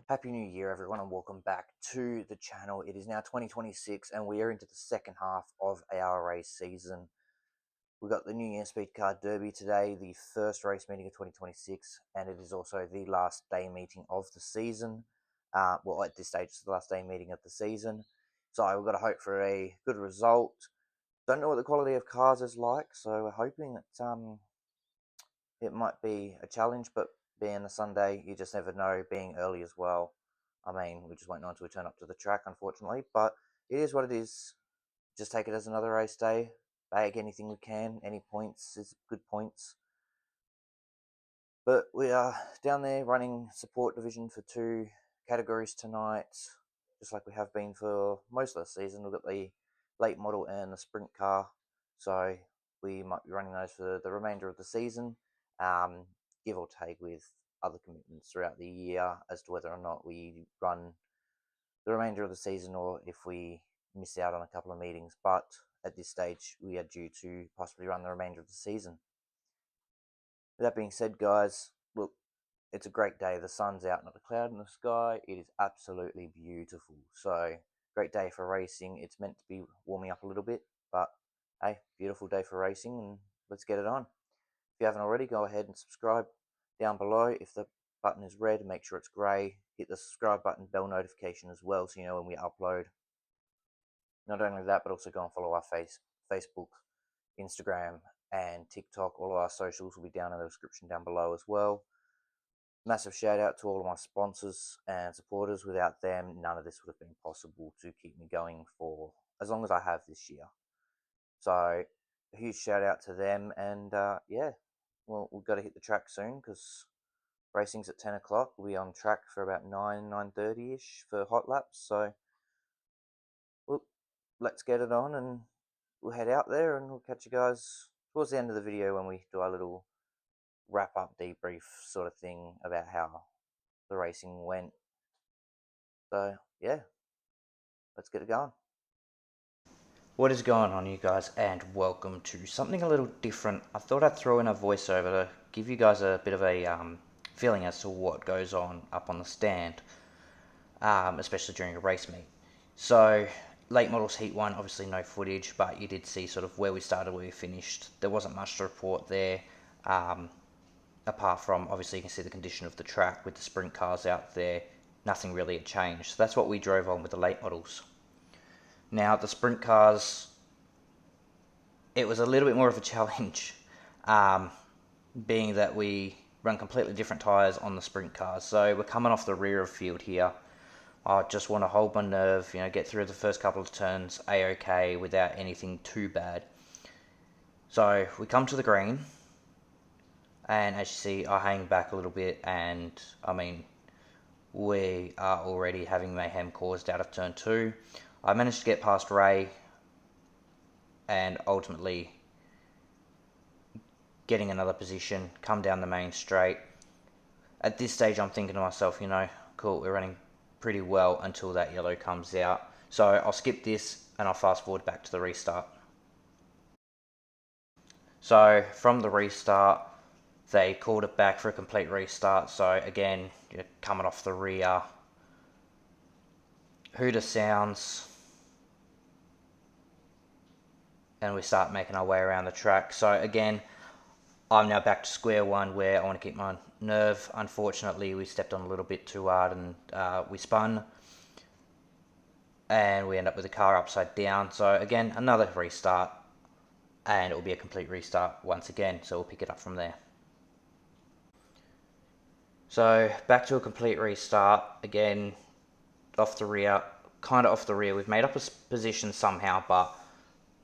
Happy New Year, everyone, and welcome back to the channel. It is now 2026, and we are into the second half of our race season. We've got the New Year Speedcar Derby today, the first race meeting of 2026, and it is also the last day meeting of the season. Well, at this stage, it's the last day meeting of the season. So we've got to hope for a good result. Don't know what the quality of cars is like, so we're hoping that it might be a challenge, but being a Sunday, you just never know, being early as well. I mean, we just won't know until we turn up to the track, unfortunately, but it is what it is. Just take it as another race day, bag anything we can, any points is good points. But we are down there running support division for 2 categories tonight, just like we have been for most of the season. We've got the late model and the sprint car, so we might be running those for the remainder of the season, give or take with other commitments throughout the year as to whether or not we run the remainder of the season or if we miss out on a couple of meetings. But at this stage, we are due to possibly run the remainder of the season. With that being said, guys, look, it's a great day. The sun's out, not a cloud in the sky. It is absolutely beautiful. So, great day for racing. It's meant to be warming up a little bit, but hey, beautiful day for racing, and let's get it on. If you haven't already, go ahead and subscribe down below. If the button is red, make sure it's grey. Hit the subscribe button, bell notification as well, so you know when we upload. Not only that, but also go and follow our Facebook, Instagram, and TikTok. All of our socials will be down in the description down below as well. Massive shout out to all of my sponsors and supporters. Without them, none of this would have been possible to keep me going for as long as I have this year. So, a huge shout out to them. And yeah, well, we've got to hit the track soon because racing's at 10 o'clock. We'll be on track for about 9:30 ish for hot laps. So, well, let's get it on and we'll head out there and we'll catch you guys towards the end of the video when we do our little wrap up debrief sort of thing about how the racing went. So yeah, let's get it going. What is going on, you guys, and welcome to something a little different. I thought I'd throw in a voiceover to give you guys a bit of a feeling as to what goes on up on the stand, especially during a race meet. So late models heat 1, obviously no footage, but you did see sort of where we started, where we finished. There wasn't much to report there. Apart from, obviously, you can see the condition of the track with the sprint cars out there. Nothing really had changed. So that's what we drove on with the late models. Now, the sprint cars, it was a little bit more of a challenge, being that we run completely different tyres on the sprint cars. So we're coming off the rear of field here. I just want to hold my nerve, get through the first couple of turns A-OK without anything too bad. So we come to the green. And as you see, I hang back a little bit, and I mean, we are already having mayhem caused out of turn 2. I managed to get past Ray, and ultimately getting another position, come down the main straight. At this stage, I'm thinking to myself, cool, we're running pretty well until that yellow comes out. So I'll skip this, and I'll fast forward back to the restart. So from the restart, they called it back for a complete restart. So again, you're coming off the rear. Hooter sounds. And we start making our way around the track. So again, I'm now back to square one where I want to keep my nerve. Unfortunately, we stepped on a little bit too hard and we spun. And we end up with the car upside down. So again, another restart. And it will be a complete restart once again. So we'll pick it up from there. So back to a complete restart, again, off the rear, kind of off the rear. We've made up a position somehow, but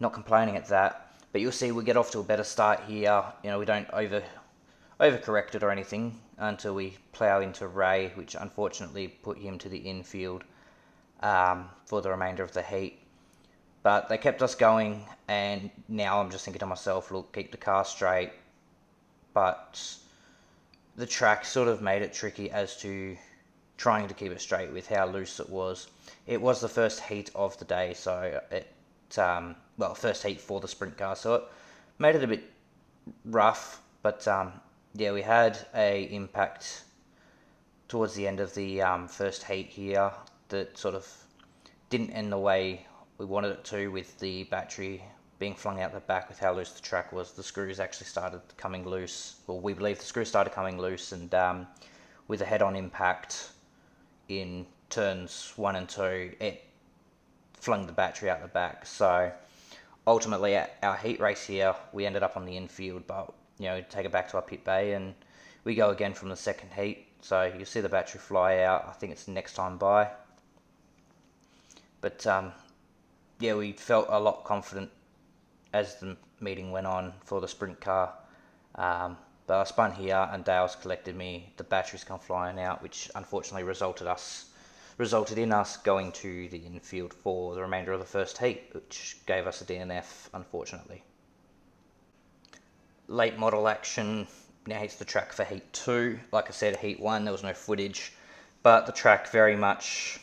not complaining at that. But you'll see we get off to a better start here. We don't overcorrect it or anything until we plough into Ray, which unfortunately put him to the infield for the remainder of the heat. But they kept us going, and now I'm just thinking to myself, look, keep the car straight. But the track sort of made it tricky as to trying to keep it straight with how loose it was. It was the first heat of the day, so first heat for the sprint car, so it made it a bit rough, but yeah, we had a impact towards the end of the first heat here that sort of didn't end the way we wanted it to, with the battery being flung out the back with how loose the track was. The screws actually started coming loose. Well, we believe the screws started coming loose, and with a head-on impact in turns 1 and 2, it flung the battery out the back. So ultimately, at our heat race here, we ended up on the infield, but take it back to our pit bay, and we go again from the second heat. So you see the battery fly out. I think it's the next time by. But yeah, we felt a lot confident as the meeting went on for the sprint car. But I spun here, and Dale's collected me. The batteries come flying out, which unfortunately resulted in us going to the infield for the remainder of the first heat, which gave us a DNF, unfortunately. Late model action now hits the track for heat 2. Like I said, heat 1 there was no footage, but the track very much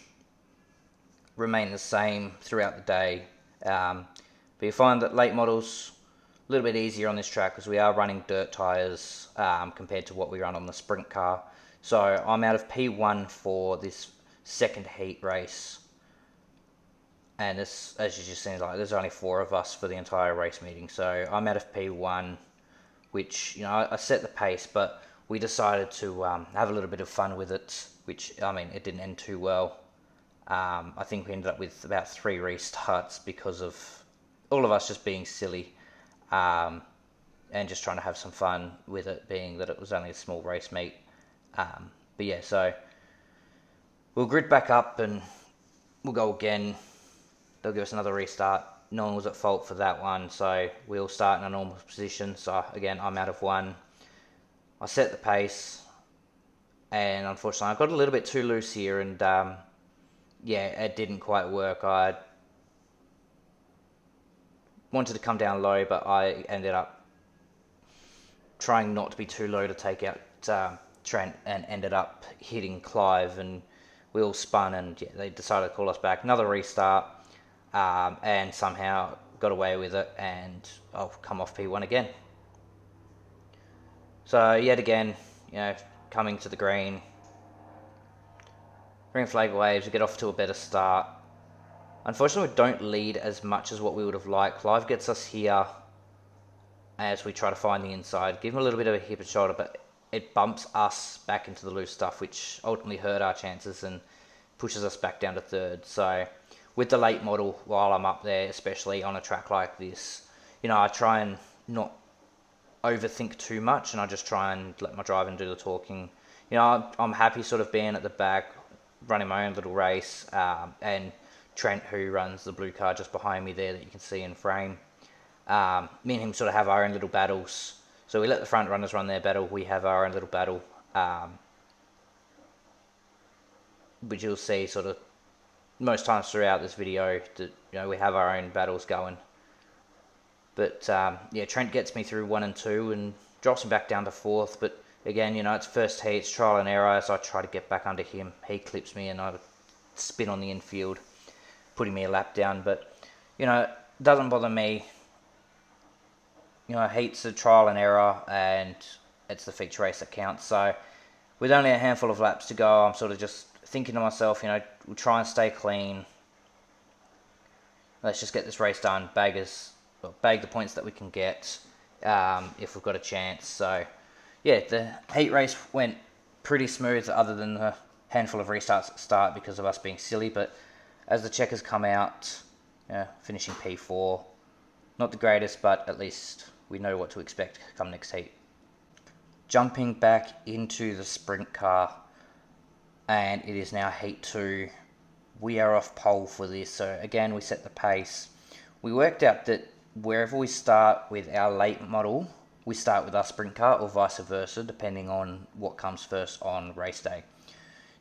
remained the same throughout the day. But you find that late models a little bit easier on this track because we are running dirt tyres compared to what we run on the sprint car. So I'm out of P1 for this second heat race, and this, as you just seen, there's only 4 of us for the entire race meeting. So I'm out of P1, which I set the pace, but we decided to have a little bit of fun with it, which it didn't end too well. I think we ended up with about 3 restarts because of all of us just being silly and just trying to have some fun with it, being that it was only a small race meet. But yeah, so we'll grid back up and we'll go again. They'll give us another restart. No one was at fault for that one, so we'll start in a normal position. So again, I'm out of 1. I set the pace, and unfortunately I got a little bit too loose here, and yeah, it didn't quite work. I wanted to come down low, but I ended up trying not to be too low to take out Trent, and ended up hitting Clive, and we all spun, and yeah, they decided to call us back. Another restart, and somehow got away with it, and I'll come off P1 again. So yet again, coming to the green flag waves, we get off to a better start. Unfortunately, we don't lead as much as what we would have liked. Clive gets us here as we try to find the inside, give him a little bit of a hip and shoulder, but it bumps us back into the loose stuff, which ultimately hurt our chances and pushes us back down to 3rd. So with the late model, while I'm up there, especially on a track like this, I try and not overthink too much, and I just try and let my driving do the talking. I'm happy sort of being at the back, running my own little race, and Trent, who runs the blue car just behind me there that you can see in frame, me and him sort of have our own little battles. So we let the front runners run their battle, we have our own little battle, which you'll see sort of most times throughout this video, that we have our own battles going. But yeah, Trent gets me through 1 and 2 and drops me back down to 4th. But again, it's first heat, it's trial and error, so I try to get back under him. He clips me and I spin on the infield, putting me a lap down. But it doesn't bother me. Heat's a trial and error, and it's the feature race that counts. So with only a handful of laps to go, I'm sort of just thinking to myself, we'll try and stay clean. Let's just get this race done, bag the points that we can get if we've got a chance. So yeah, the heat race went pretty smooth, other than the handful of restarts at the start because of us being silly. But as the checkers come out, finishing P4, not the greatest, but at least we know what to expect come next heat. Jumping back into the sprint car, and it is now heat 2. We are off pole for this, so again we set the pace. We worked out that wherever we start with our late model, we start with our sprint car, or vice versa, depending on what comes first on race day.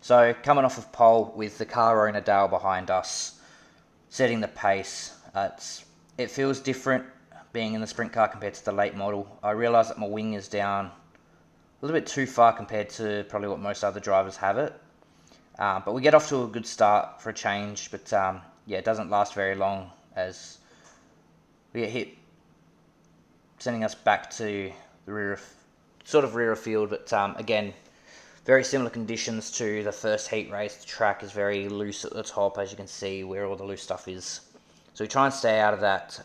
So coming off of pole with the car owner Dale behind us, setting the pace, it feels different being in the sprint car compared to the late model. I realise that my wing is down a little bit too far compared to probably what most other drivers have it. But we get off to a good start for a change, but yeah, it doesn't last very long as we get hit, sending us back to the rear of field. But again, very similar conditions to the first heat race. The track is very loose at the top, as you can see where all the loose stuff is. So we try and stay out of that,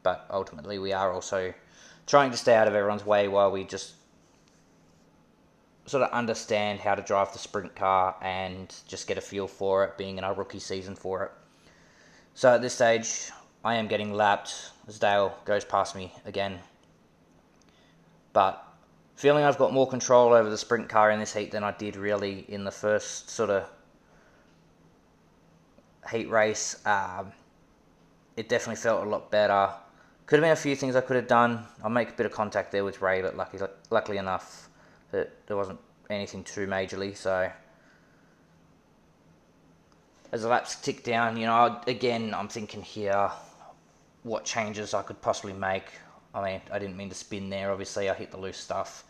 but ultimately we are also trying to stay out of everyone's way while we just sort of understand how to drive the sprint car and just get a feel for it, being in our rookie season for it. So at this stage, I am getting lapped as Dale goes past me again. But feeling I've got more control over the sprint car in this heat than I did really in the first sort of heat race. It definitely felt a lot better. Could have been a few things I could have done. I'll make a bit of contact there with Ray, but luckily enough that there wasn't anything too majorly. So as the laps tick down, again, I'm thinking here what changes I could possibly make. I mean, I didn't mean to spin there, obviously, I hit the loose stuff.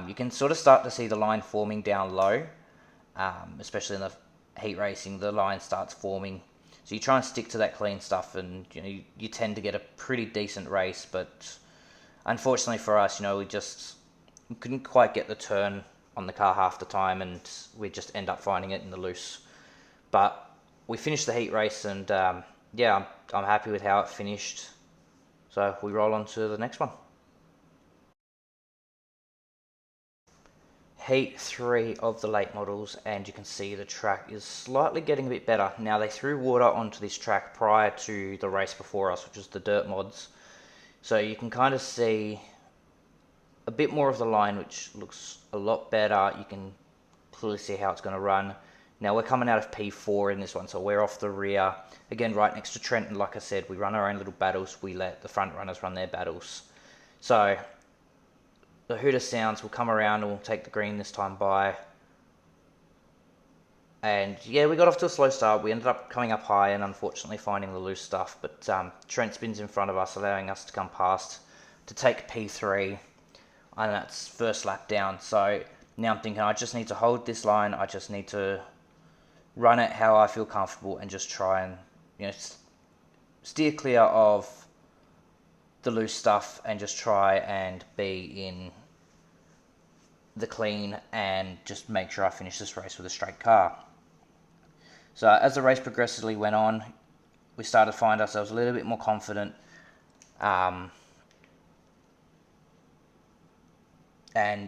You can sort of start to see the line forming down low, especially in the heat racing, the line starts forming. So you try and stick to that clean stuff, and you tend to get a pretty decent race. But unfortunately for us, we couldn't quite get the turn on the car half the time, and we just end up finding it in the loose. But we finished the heat race, and I'm happy with how it finished. So we roll on to the next one. Heat 3 of the late models, and you can see the track is slightly getting a bit better. Now, they threw water onto this track prior to the race before us, which was the dirt mods. So you can kind of see a bit more of the line, which looks a lot better. You can clearly see how it's going to run. Now, we're coming out of P4 in this one, so we're off the rear. Again, right next to Trent, and like I said, we run our own little battles. We let the front runners run their battles. So the hooter sounds will come around and we'll take the green this time by. And yeah, we got off to a slow start. We ended up coming up high and unfortunately finding the loose stuff. But Trent spins in front of us, allowing us to come past to take P3. And that's first lap down. So now I'm thinking I just need to hold this line. I just need to run it how I feel comfortable and just try and steer clear of the loose stuff and just try and be in the clean and just make sure I finish this race with a straight car. So as the race progressively went on, we started to find ourselves a little bit more confident. And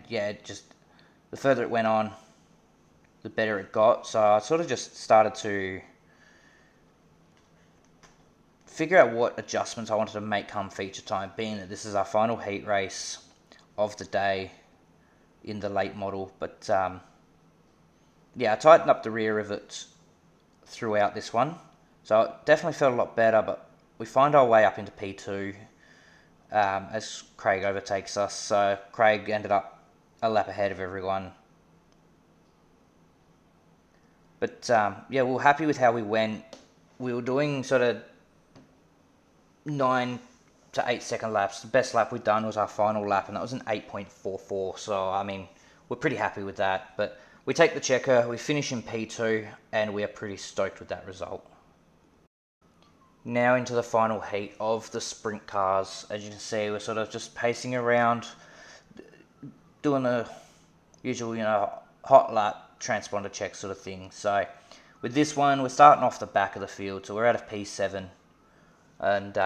yeah, just the further it went on, the better it got. So I sort of just started to figure out what adjustments I wanted to make come feature time, being that this is our final heat race of the day in the late model. But I tightened up the rear of it throughout this one. So it definitely felt a lot better, but we find our way up into P2 as Craig overtakes us. So Craig ended up a lap ahead of everyone. But we were happy with how we went. We were doing sort of 9 to 8 second laps. The best lap we'd done was our final lap, and that was an 8.44. So, I mean, we're pretty happy with that. But we take the checker, we finish in P2, and we are pretty stoked with that result. Now into the final heat of the sprint cars. As you can see, we're sort of just pacing around, doing the usual, hot lap transponder check sort of thing. So with this one, we're starting off the back of the field, so we're out of P7. And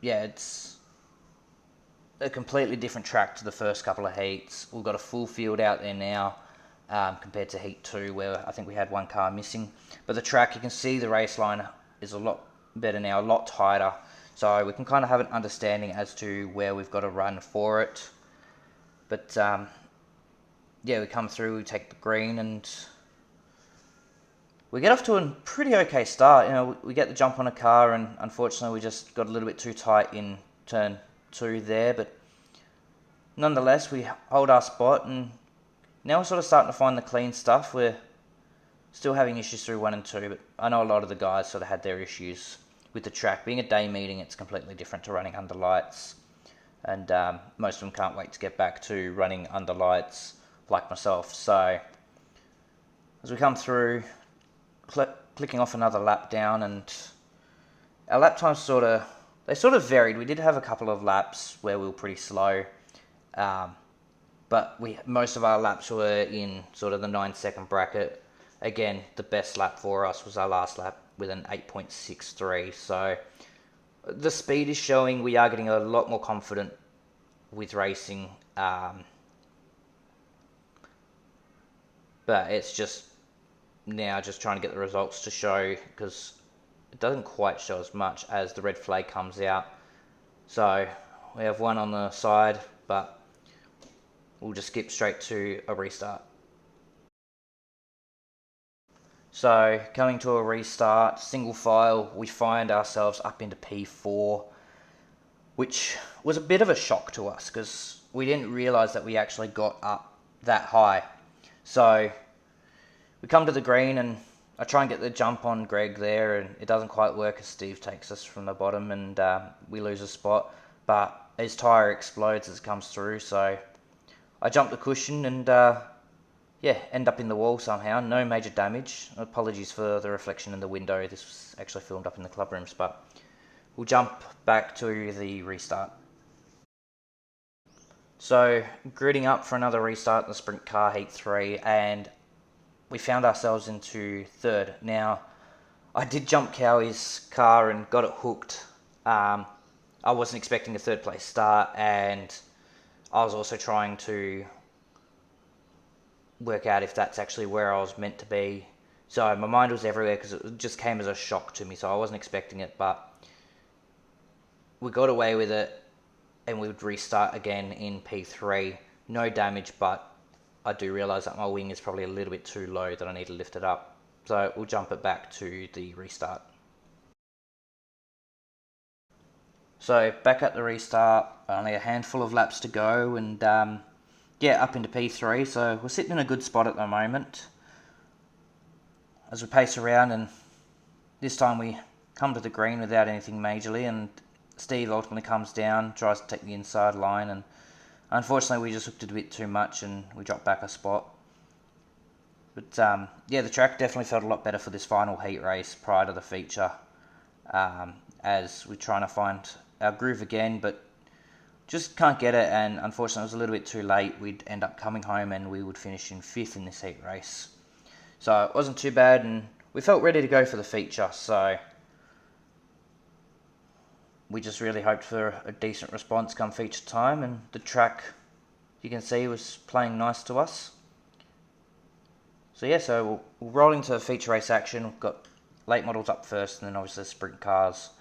it's a completely different track to the first couple of heats. We've got a full field out there now, compared to heat 2, where I think we had one car missing. But the track, you can see the race line is a lot better now, a lot tighter. So we can kind of have an understanding as to where we've got to run for it. But we come through, we take the green, and we get off to a pretty okay start. We get the jump on a car, and unfortunately we just got a little bit too tight in turn 2 there. But nonetheless, we hold our spot, and now we're sort of starting to find the clean stuff. We're still having issues through 1 and 2, but I know a lot of the guys sort of had their issues with the track. Being a day meeting, it's completely different to running under lights. And most of them can't wait to get back to running under lights like myself. So as we come through, clicking off another lap down, and our lap times sort of varied. We did have a couple of laps where we were pretty slow, but most of our laps were in sort of the 9-second bracket. Again, the best lap for us was our last lap with an 8.63. So the speed is showing. We are getting a lot more confident with racing. But it's just now just trying to get the results to show, because it doesn't quite show as much as the red flag comes out. So we have one on the side, but we'll just skip straight to a restart. So coming to a restart, single file, we find ourselves up into P4, which was a bit of a shock to us because we didn't realise that we actually got up that high. So we come to the green and I try and get the jump on Greg there, and it doesn't quite work as Steve takes us from the bottom, and we lose a spot. But his tyre explodes as it comes through, so I jump the cushion and end up in the wall somehow. No major damage. Apologies for the reflection in the window. This was actually filmed up in the club rooms, but we'll jump back to the restart. So gridding up for another restart in the sprint car heat 3, and we found ourselves into third. Now, I did jump Cowie's car and got it hooked. I wasn't expecting a third place start, and I was also trying to work out if that's actually where I was meant to be. So my mind was everywhere because it just came as a shock to me, so I wasn't expecting it, but we got away with it, and we would restart again in P3. No damage, but I do realise that my wing is probably a little bit too low, that I need to lift it up. So we'll jump it back to the restart. So back at the restart, only a handful of laps to go, and up into P3. So we're sitting in a good spot at the moment as we pace around, and this time we come to the green without anything majorly, and Steve ultimately comes down, tries to take the inside line, and unfortunately we just hooked it a bit too much and we dropped back a spot. But the track definitely felt a lot better for this final heat race prior to the feature, as we're trying to find our groove again, but just can't get it, and unfortunately it was a little bit too late. We'd end up coming home and we would finish in 5th in this heat race. So it wasn't too bad, and we felt ready to go for the feature, so we just really hoped for a decent response come feature time, and the track, you can see, was playing nice to us. So we'll roll into feature race action. We've got late models up first, and then obviously sprint cars.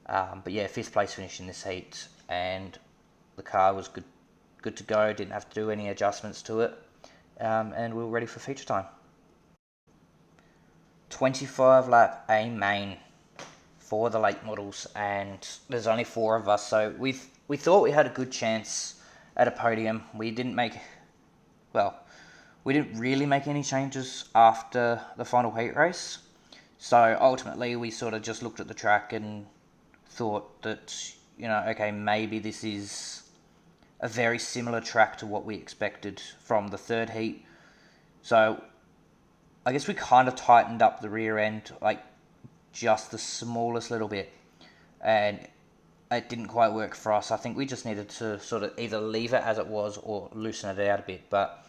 5th place finish in this heat, and the car was good to go. Didn't have to do any adjustments to it, and we were ready for feature time. 25 lap A main for the late models, and there's only 4 of us, so we thought we had a good chance at a podium. We didn't really make any changes after the final heat race, so ultimately we sort of just looked at the track and thought that, okay, maybe this is a very similar track to what we expected from the third heat. So I guess we kind of tightened up the rear end, like just the smallest little bit, and it didn't quite work for us. I think we just needed to sort of either leave it as it was or loosen it out a bit, but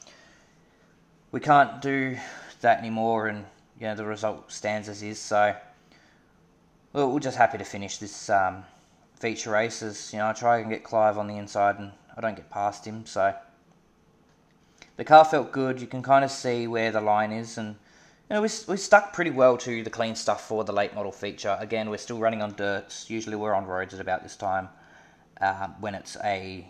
we can't do that anymore, and the result stands as is. So we're just happy to finish this feature race, as I try and get Clive on the inside and I don't get past him. So the car felt good. You can kind of see where the line is, and we stuck pretty well to the clean stuff for the late model feature. Again, we're still running on dirts. Usually we're on roads at about this time when it's a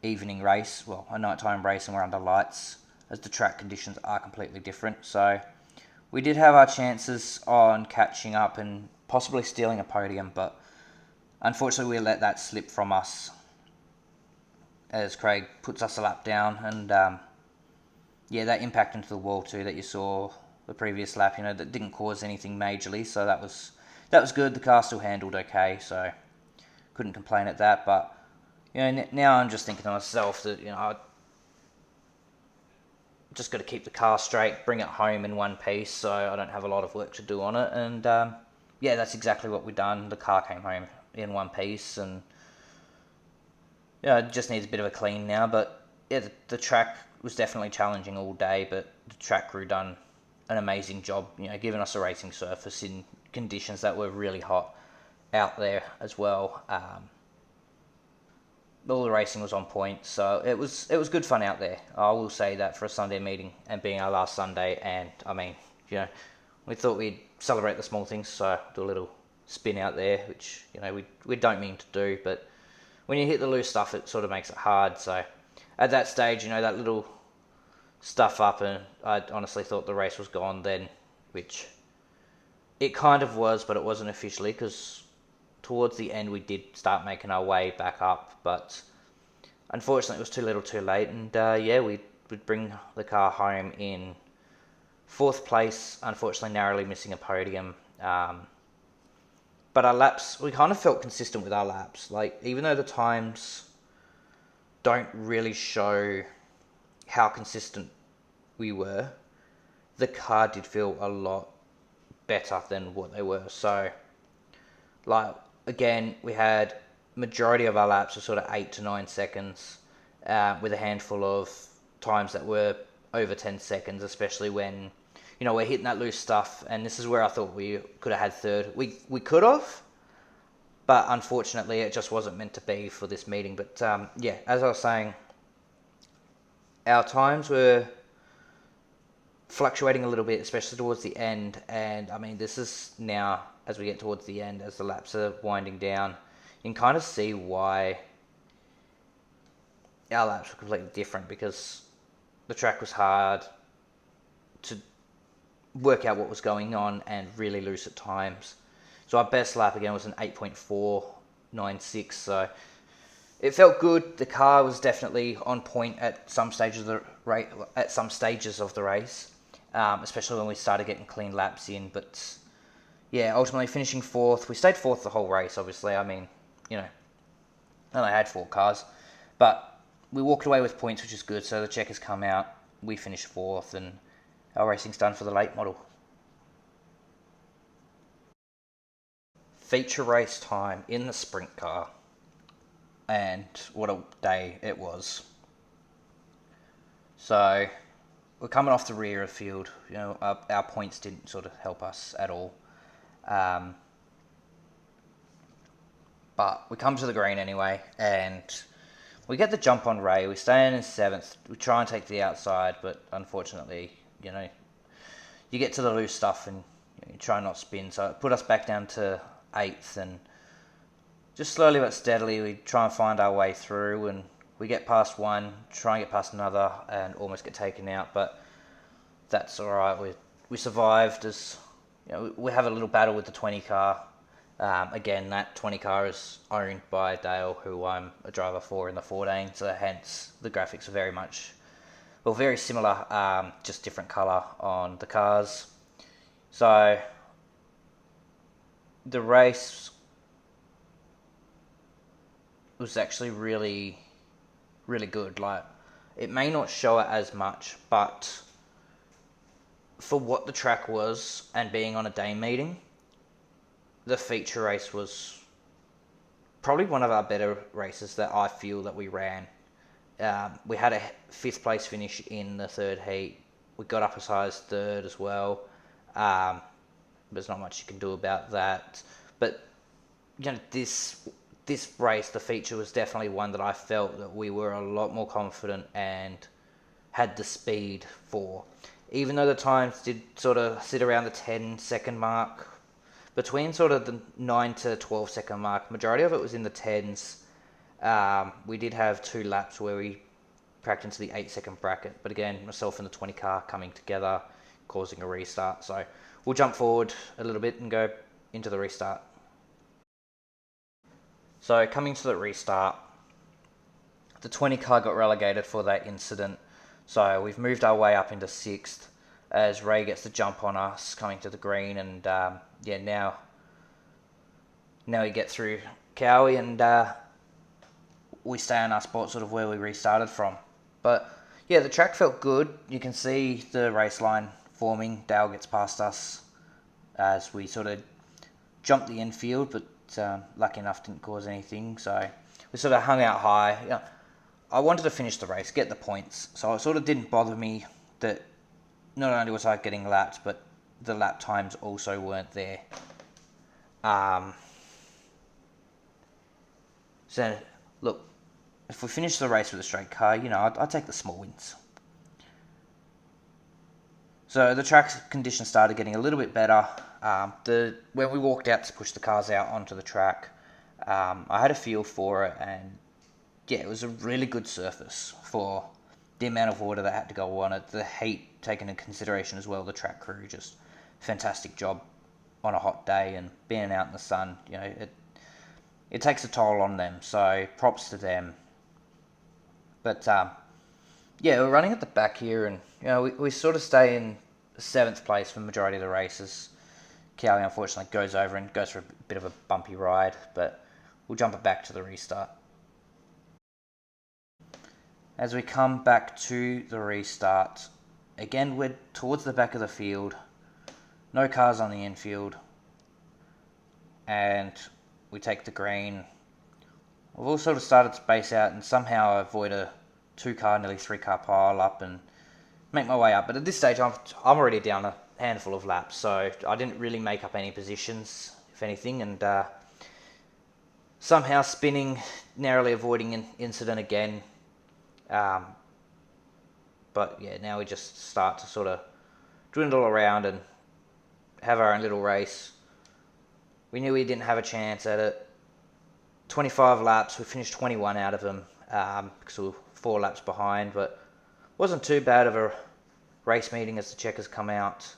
evening race, a nighttime race, and we're under lights, as the track conditions are completely different. So we did have our chances on catching up and possibly stealing a podium, but unfortunately we let that slip from us as Craig puts us a lap down, and that impact into the wall too that you saw the previous lap, that didn't cause anything majorly, so that was good. The car still handled okay, so couldn't complain at that. But now I'm just thinking to myself that I just got to keep the car straight, bring it home in one piece, so I don't have a lot of work to do on it. And that's exactly what we've done. The car came home in one piece, and it just needs a bit of a clean now. But yeah, the track was definitely challenging all day, but the track crew done an amazing job, giving us a racing surface in conditions that were really hot out there as well. All the racing was on point, so it was good fun out there. I will say that for a Sunday meeting and being our last Sunday, and I mean, we thought we'd celebrate the small things, so do a little spin out there, which we don't mean to do, but when you hit the loose stuff, it sort of makes it hard. So at that stage, that little stuff up, and I honestly thought the race was gone then, which it kind of was, but it wasn't officially, because towards the end we did start making our way back up, but unfortunately it was too little too late, and we would bring the car home in 4th place, unfortunately narrowly missing a podium. But our laps, we kind of felt consistent with our laps. Like, even though the times don't really show how consistent we were, the car did feel a lot better than what they were. So, like, again, we had majority of our laps were sort of 8 to 9 seconds, with a handful of times that were over 10 seconds, especially when, we're hitting that loose stuff, and this is where I thought we could have had third. We could have, but unfortunately it just wasn't meant to be for this meeting. But as I was saying, our times were fluctuating a little bit, especially towards the end, and I mean, this is now, as we get towards the end, as the laps are winding down, you can kind of see why our laps were completely different, because the track was hard to work out what was going on and really loose at times. So our best lap again was an 8.496, so it felt good. The car was definitely on point at some stages of the race, especially when we started getting clean laps in. But yeah, ultimately finishing 4th. We stayed 4th the whole race, obviously. I mean, only had 4 cars, but we walked away with points, which is good. So the checkers come out, we finished 4th, and our racing's done for the late model. Feature race time in the sprint car, and what a day it was. So we're coming off the rear of the field. Our points didn't sort of help us at all. But we come to the green anyway, and we get the jump on Ray. We stay in 7th. We try and take the outside, but unfortunately, you get to the loose stuff and you try not spin. So it put us back down to 8th, and just slowly but steadily we try and find our way through, and we get past one, try and get past another, and almost get taken out. But that's all right. We survived. As we have a little battle with the 20 car. Again, that 20 car is owned by Dale, who I'm a driver for in the 14, so hence the graphics are very similar, just different colour on the cars. So the race was actually really, really good. Like, it may not show it as much, but for what the track was and being on a day meeting, the feature race was probably one of our better races that I feel that we ran. We had a 5th place finish in the 3rd heat. We got up as high as 3rd as well. There's not much you can do about that. But this race, the feature, was definitely one that I felt that we were a lot more confident and had the speed for. Even though the times did sort of sit around the 10-second mark, between sort of the 9 to 12-second mark, majority of it was in the 10s. We did have 2 laps where we cracked into the 8-second bracket, but again, myself and the 20 car coming together, causing a restart. So we'll jump forward a little bit and go into the restart. So coming to the restart, the 20 car got relegated for that incident. So we've moved our way up into 6th as Ray gets the jump on us coming to the green, and now we get through Cowie, and we stay on our spot sort of where we restarted from. But yeah, the track felt good. You can see the race line forming. Dale gets past us as we sort of jumped the infield, but lucky enough didn't cause anything. So we sort of hung out high. I wanted to finish the race, get the points, so it sort of didn't bother me that not only was I getting lapped, but the lap times also weren't there. Um, so, look, if we finish the race with a straight car, I'd take the small wins. So the track conditions started getting a little bit better. When we walked out to push the cars out onto the track, I had a feel for it, and yeah, it was a really good surface for the amount of water that had to go on it. The heat taken into consideration as well. The track crew just fantastic job on a hot day and being out in the sun. It takes a toll on them. So props to them. But yeah, we're running at the back here, and we sort of stay in seventh place for the majority of the races. Cowley unfortunately goes over and goes for a bit of a bumpy ride, but we'll jump it back to the restart. As we come back to the restart, again we're towards the back of the field, no cars on the infield, and we take the green. We've all sort of started to space out and somehow avoid a 2-car, nearly 3-car pile up and make my way up. But at this stage, I'm already down a handful of laps, so I didn't really make up any positions, if anything, and somehow spinning, narrowly avoiding an incident again. But yeah, now we just start to sort of dwindle around and have our own little race. We knew we didn't have a chance at it. 25 laps, we finished 21 out of them because we were 4 laps behind, but wasn't too bad of a race meeting as the checkers come out,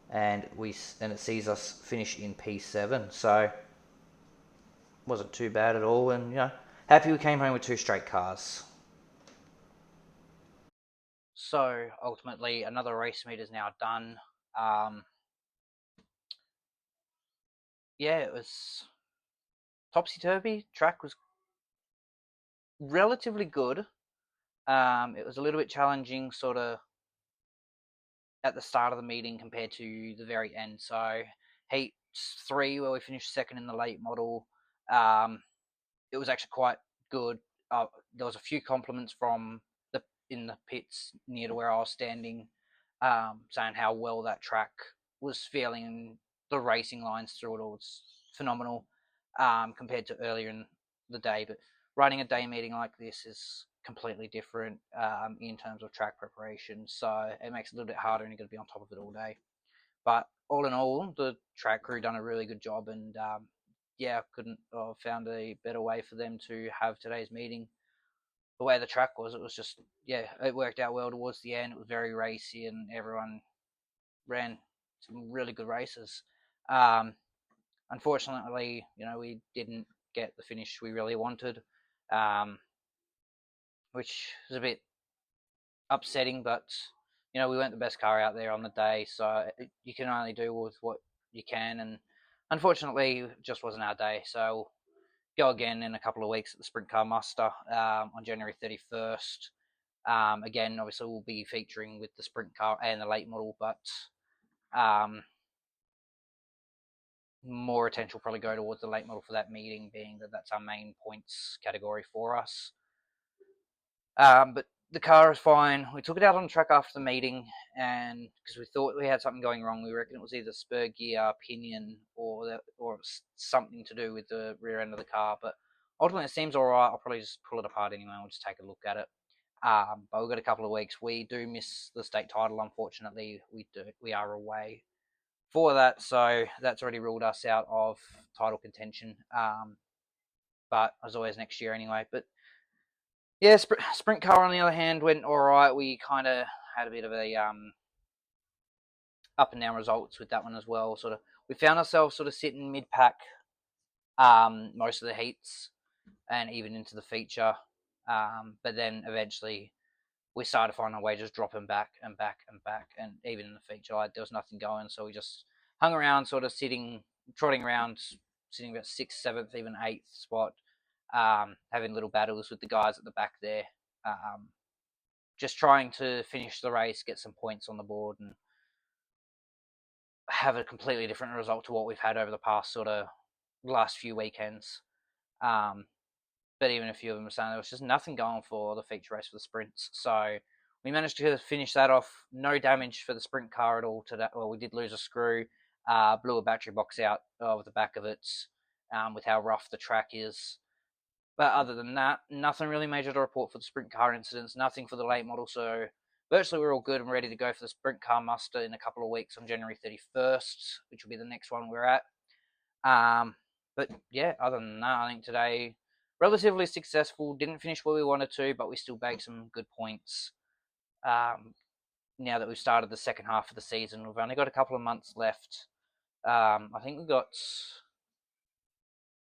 and it sees us finish in P7, so wasn't too bad at all, and happy we came home with 2 straight cars. So ultimately, another race meet is now done. Yeah, it was topsy-turvy. Track was relatively good. It was a little bit challenging, sort of at the start of the meeting compared to the very end. So heat 3, where we finished second in the late model, it was actually quite good. There was a few compliments from in the pits near to where I was standing, saying how well that track was feeling, and the racing lines through it all was phenomenal compared to earlier in the day. But running a day meeting like this is completely different in terms of track preparation, so it makes it a little bit harder, and you're going to be on top of it all day. But all in all, the track crew done a really good job, and yeah, couldn't have found a better way for them to have today's meeting. The way the track was, it was just, yeah, it worked out well towards the end. It was very racy, and everyone ran some really good races. Um, Unfortunately, we didn't get the finish we really wanted, um, which was a bit upsetting, but we weren't the best car out there on the day, so you can only do with what you can, and unfortunately, it just wasn't our day. So go again in a couple of weeks at the Sprint Car Muster on January 31st. Again, obviously, we'll be featuring with the Sprint Car and the late model, but um, more attention will probably go towards the late model for that meeting, being that that's our main points category for us. But the car is fine. We took it out on the track after the meeting, and because we thought we had something going wrong, we reckon it was either spur gear, pinion, or something to do with the rear end of the car. But ultimately, it seems all right. I'll probably just pull it apart anyway. We'll just take a look at it. But we've got a couple of weeks. We do miss the state title, unfortunately. We are away for that, so that's already ruled us out of title contention. But as always, next year anyway. But yeah, sprint car on the other hand went all right. We kind of had a bit of a up and down results with that one as well. Sort of, we found ourselves sort of sitting mid pack most of the heats and even into the feature. But then eventually we started finding a way just dropping back and back and back, and even in the feature, there was nothing going. So we just hung around, sort of trotting around, sitting about 6th, 7th, even 8th spot, having little battles with the guys at the back there. Just trying to finish the race, get some points on the board, and have a completely different result to what we've had over the past sort of last few weekends. but even a few of them were saying there was just nothing going for the feature race for the sprints. So we managed to finish that off. No damage for the sprint car at all today. Well, we did lose a screw, blew a battery box out of the back of it, with how rough the track is. But other than that, nothing really major to report for the sprint car incidents. Nothing for the late model. So virtually we're all good and ready to go for the sprint car muster in a couple of weeks on January 31st, which will be the next one we're at. But yeah, other than that, I think today relatively successful. Didn't finish where we wanted to, but we still bagged some good points. Now that we've started the second half of the season, we've only got a couple of months left. I think I only got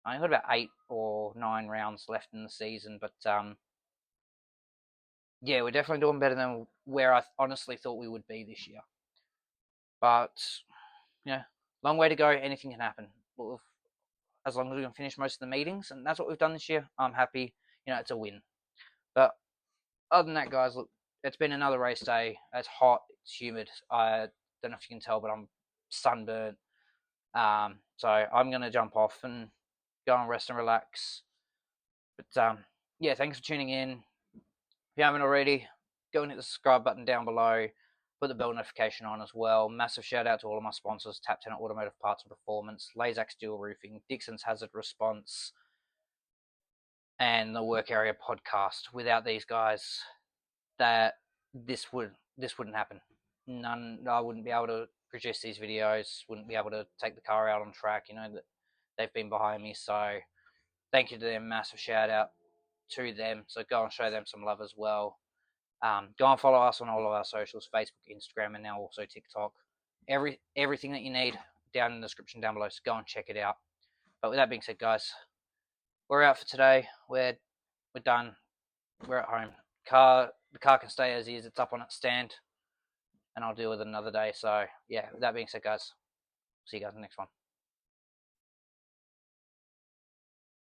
about 8 or 9 rounds left in the season, but yeah, we're definitely doing better than where I honestly thought we would be this year. But yeah, long way to go. Anything can happen. As long as we can finish most of the meetings, and that's what we've done this year, I'm happy. It's a win. But other than that, guys, look, it's been another race day. It's hot, it's humid. I don't know if you can tell, but I'm sunburnt. So I'm going to jump off and go and rest and relax. But yeah, thanks for tuning in. If you haven't already, go and hit the subscribe button down below. Put the bell notification on as well. Massive shout out to all of my sponsors: Tapp, Tenna, Automotive Parts and Performance, Lazic Steel Roofing, Dixon's Hazard Response, and the Work Area Podcast. Without these guys, that this wouldn't happen. I wouldn't be able to produce these videos. Wouldn't be able to take the car out on track. That they've been behind me. So thank you to them. Massive shout out to them. So go and show them some love as well. Go and follow us on all of our socials: Facebook, Instagram, and now also TikTok. Everything that you need down in the description down below. So go and check it out. But with that being said, guys, we're out for today. We're done. We're at home. The car can stay as is. It's up on its stand, and I'll deal with it another day. So yeah, with that being said, guys, see you guys in the next one.